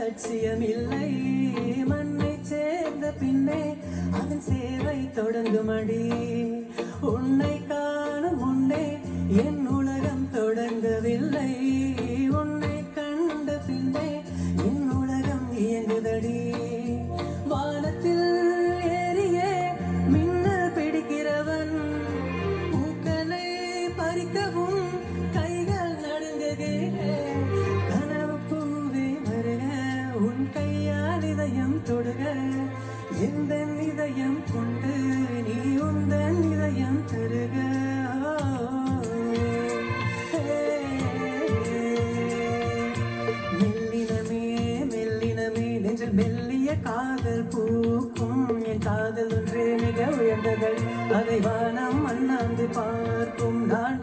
லட்சியமில்லை மண்ணை சேர்ந்த பின்னே அதன் சேவை தொடங்குமடி உன்னை காணும் முன்னே என் உலகம் தொடங்கவில்லை உன்னை கண்ட பின்னே என் உலகம் இயங்குதடி வானத்தில் ஏறியே மின்னல் பிடிக்கிறவன் பூக்களை பறிக்கவும் கைகள் நடுங்குகே கனவு பூவே வருக உன் கையால் இதயம் தொடுக எந்த இதயம் கொண்டு நீ உந்தன் இதயம் தருக மெல்லினமே மெல்லினமே நெஞ்சில் மெல்லிய காதல் பூக்கும் என் காதல் ஒன்றே மிக உயர்ந்ததல் அதை வானம் அண்ணாந்து பார்க்கும் நான்